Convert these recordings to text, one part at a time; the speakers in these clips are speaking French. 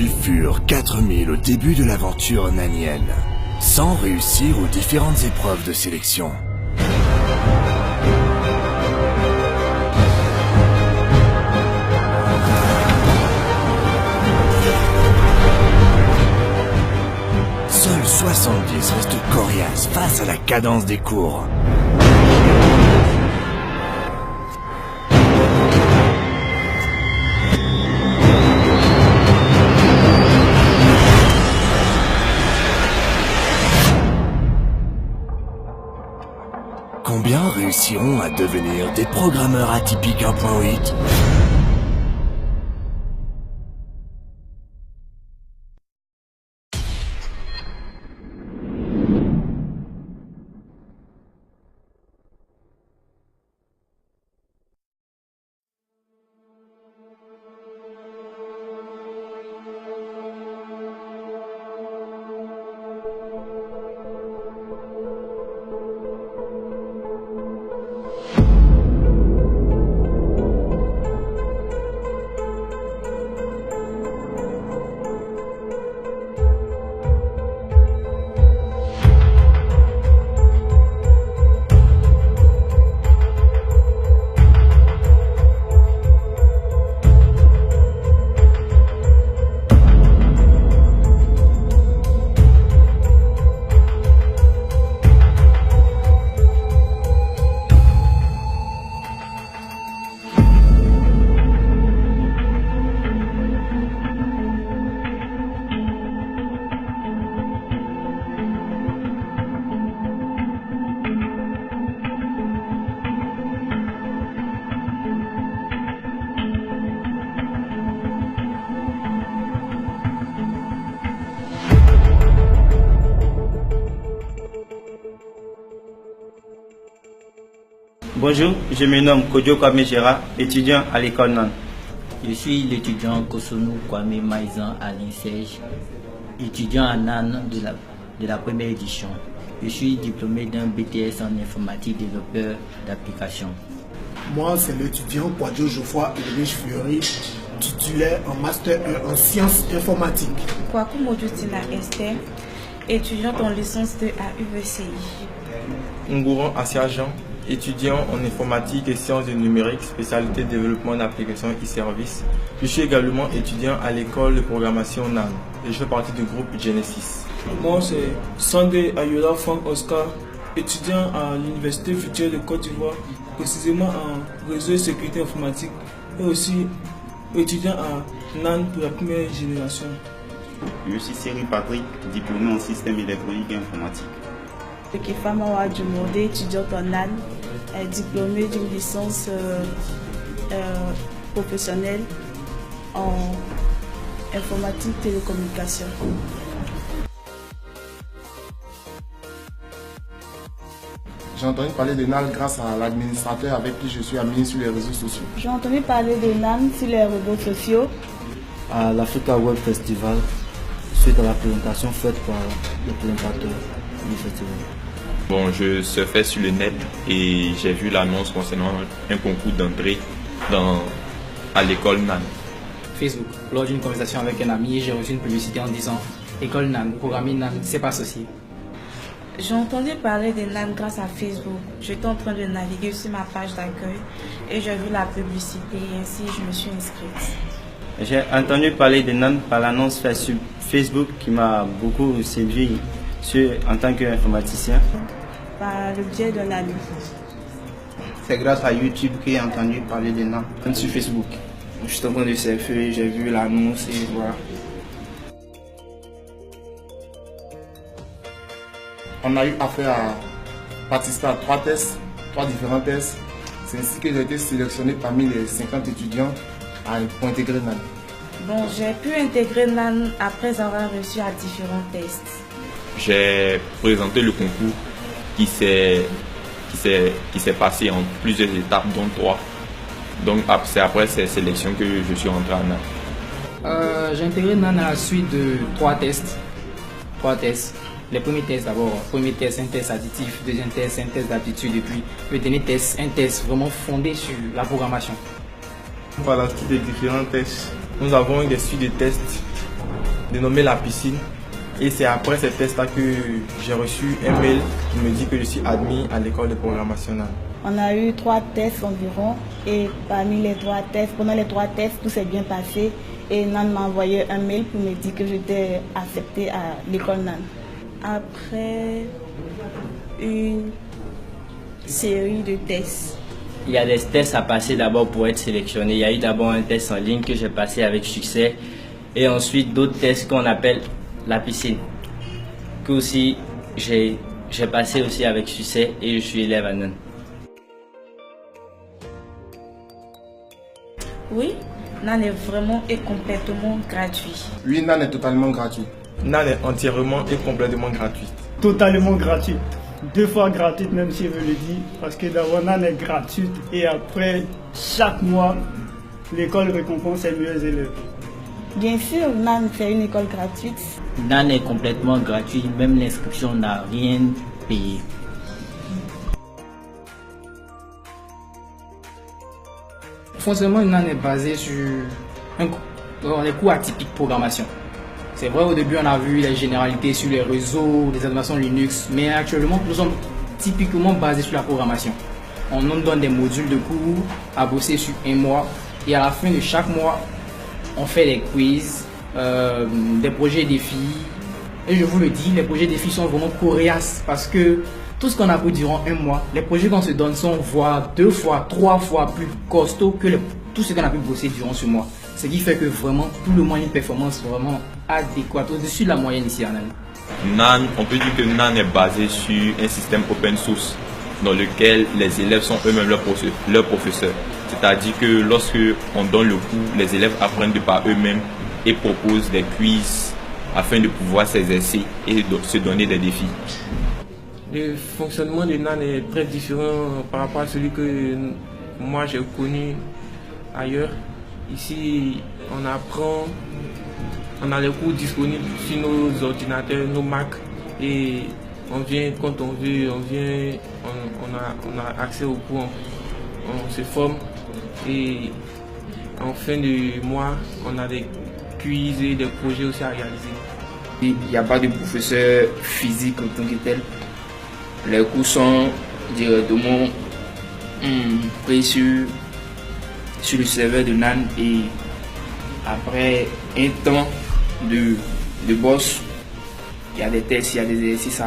Ils furent 4000 au début de l'aventure nanienne, sans réussir aux différentes épreuves de sélection. Seuls 70 restent coriaces face à la cadence des cours. Combien réussiront à devenir des programmeurs atypiques 1.8 ? Bonjour, je me nomme Kodjo Kwame Gérard, étudiant à l'école NAN. Je suis l'étudiant Kosonou Kwame Maïzan à l'INSEJ, étudiant à NAN de la première édition. Je suis diplômé d'un BTS en informatique développeur d'applications. Moi, c'est l'étudiant Kwadjo Geoffroy Ulrich Fleury, titulaire en Master 1 en sciences informatiques. Kwaku Mojotina Esther, étudiante en licence 2 à UVCI. Ngouran Assiajan, étudiant en informatique et sciences du numérique, spécialité développement d'applications e-services. Je suis également étudiant à l'école de programmation NAN et je fais partie du groupe Genesis. Moi, c'est Sandé Ayola Frank Oscar, étudiant à l'Université future de Côte d'Ivoire, précisément en réseau et sécurité informatique, et aussi étudiant à NAN pour la première génération. Je suis Cyril Patrick, diplômé en système électronique et informatique. Kefama Wadjumode, étudiante en NAN, diplômée d'une licence professionnelle en informatique télécommunication. J'ai entendu parler de NAN grâce à l'administrateur avec qui je suis ami sur les réseaux sociaux. J'ai entendu parler de NAN sur les réseaux sociaux. À l'Africa Web Festival, suite à la présentation faite par le présentateur du festival. Bon, je surfais sur le net et j'ai vu l'annonce concernant un concours d'entrée à l'école NAN. Facebook, lors d'une conversation avec un ami, j'ai reçu une publicité en disant « École NAN, programmer NAN, c'est pas associé ». J'ai entendu parler de NAN grâce à Facebook. J'étais en train de naviguer sur ma page d'accueil et j'ai vu la publicité et ainsi je me suis inscrite. J'ai entendu parler de NAN par l'annonce faite sur Facebook qui m'a beaucoup séduit en tant qu'informaticien. Par le biais d'un ami. C'est grâce à YouTube que j'ai entendu parler de NAN. Sur Facebook. Je suis en train de surfer, j'ai vu l'annonce et voilà. On a eu affaire à participer à 3 tests, 3 différents tests. C'est ainsi que j'ai été sélectionné parmi les 50 étudiants pour intégrer NAN. Bon, j'ai pu intégrer NAN après avoir réussi à différents tests. J'ai présenté le concours qui s'est passé en plusieurs étapes, dont 3. Donc c'est après ces sélections que je suis rentré à NAN. J'ai intégré NAN à la suite de 3 tests. 3 tests. Les premiers tests d'abord, premier test, un test additif, deuxième test, un test d'aptitude et puis le dernier test, un test vraiment fondé sur la programmation. Par la suite des différents tests, nous avons eu des suites de tests dénommé La Piscine. Et c'est après ces tests-là que j'ai reçu un mail qui me dit que je suis admis à l'école de programmation NAN. On a eu 3 tests environ et parmi les 3 tests, pendant les 3 tests, tout s'est bien passé et NAN m'a envoyé un mail pour me dire que j'étais acceptée à l'école NAN. Après une série de tests. Il y a des tests à passer d'abord pour être sélectionné. Il y a eu d'abord un test en ligne que j'ai passé avec succès et ensuite d'autres tests qu'on appelle La Piscine, que aussi j'ai passé aussi avec succès et je suis élève à NAN. Oui, NAN est vraiment et complètement gratuit. Oui, NAN est totalement gratuit. NAN est entièrement et complètement gratuite. Totalement gratuite. 2 fois gratuite, même si je le dis, parce que d'abord NAN est gratuite et après, chaque mois, l'école récompense ses meilleurs élèves. Bien sûr, NAN c'est une école gratuite. NAN est complètement gratuit, même l'inscription n'a rien payé. Le fonctionnement de NAN est basé sur les cours atypiques programmation. C'est vrai, au début, on a vu les généralités sur les réseaux, les animations Linux, mais actuellement, nous sommes typiquement basés sur la programmation. On nous donne des modules de cours à bosser sur un mois et à la fin de chaque mois, on fait des quiz, des projets défis. Et je vous le dis, les projets défis sont vraiment coriaces parce que tout ce qu'on a appris durant un mois, les projets qu'on se donne sont voire 2 fois, 3 fois plus costauds que tout ce qu'on a pu bosser durant ce mois. Ce qui fait que vraiment, tout le monde a une performance vraiment adéquate, au-dessus de la moyenne ici en NAN. NAN, on peut dire que NAN est basé sur un système open source dans lequel les élèves sont eux-mêmes leurs professeurs. C'est-à-dire que lorsque on donne le cours, les élèves apprennent de par eux-mêmes et proposent des quiz afin de pouvoir s'exercer et de se donner des défis. Le fonctionnement de NAN est très différent par rapport à celui que moi j'ai connu ailleurs. Ici, on apprend, on a les cours disponibles sur nos ordinateurs, nos Mac, et on vient quand on veut, on a accès aux cours, on se forme, et en fin de mois, on a des quiz et des projets aussi à réaliser. Il n'y a pas de professeur physique en tant que tel. Les cours sont directement pris sur le serveur de NAN et après un temps de boss, il y a des tests, il y a des exercices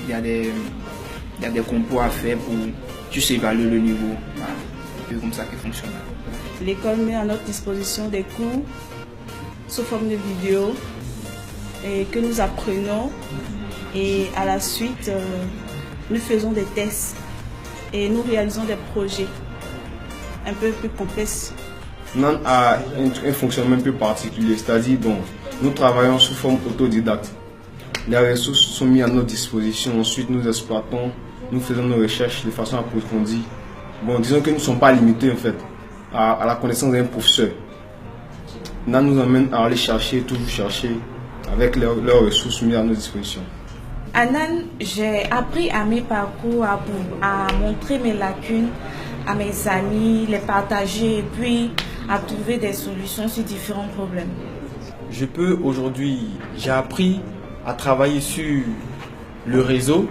il y a des compos à faire pour juste évaluer le niveau. Voilà. C'est comme ça que fonctionne. L'école met à notre disposition des cours sous forme de vidéos et que nous apprenons et à la suite nous faisons des tests et nous réalisons des projets un peu plus complexes. NAN a un fonctionnement un peu particulier, c'est-à-dire nous travaillons sous forme autodidacte. Les ressources sont mises à notre disposition, ensuite nous exploitons, nous faisons nos recherches de façon approfondie. Disons que nous ne sommes pas limités en fait à la connaissance d'un professeur. NAN nous amène à aller chercher, toujours chercher avec leurs ressources mises à notre disposition. À NAN, j'ai appris à mes parcours, à montrer mes lacunes à mes amis, les partager et puis à trouver des solutions sur différents problèmes. J'ai appris à travailler sur le réseau,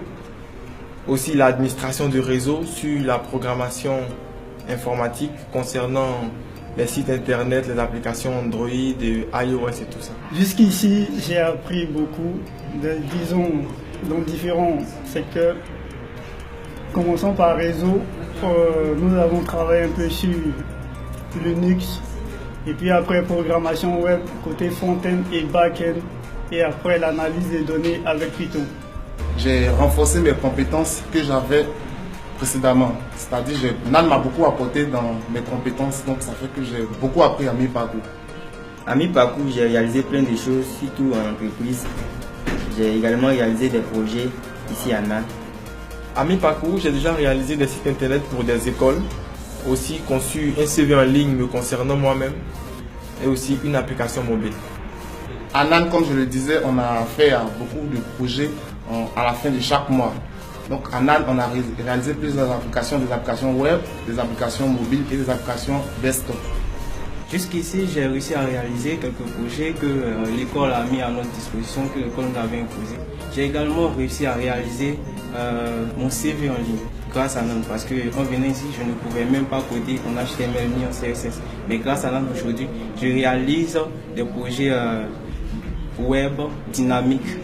aussi l'administration du réseau, sur la programmation informatique concernant les sites internet, les applications Android, iOS et tout ça. Jusqu'ici, j'ai appris beaucoup, disons, dans différents secteurs. Commençons par réseau. Nous avons travaillé un peu sur Linux et puis après programmation web côté front-end et back-end et après l'analyse des données avec Python. J'ai renforcé mes compétences que j'avais précédemment, c'est-à-dire NAN m'a beaucoup apporté dans mes compétences, donc ça fait que j'ai beaucoup appris à mi-parcours. À mi-parcours, j'ai réalisé plein de choses, surtout en entreprise. J'ai également réalisé des projets ici à NAN. À mi-parcours, j'ai déjà réalisé des sites internet pour des écoles, aussi conçu un CV en ligne me concernant moi-même et aussi une application mobile. À NAN, comme je le disais, on a fait beaucoup de projets à la fin de chaque mois. Donc à NAN, on a réalisé plusieurs applications, des applications web, des applications mobiles et des applications desktop. Jusqu'ici, j'ai réussi à réaliser quelques projets que l'école a mis à notre disposition, que l'école nous avait imposé. J'ai également réussi à réaliser mon CV en ligne grâce à NAN, parce qu'en venant ici, je ne pouvais même pas coder en HTML ni en CSS. Mais grâce à NAN, aujourd'hui, je réalise des projets web dynamiques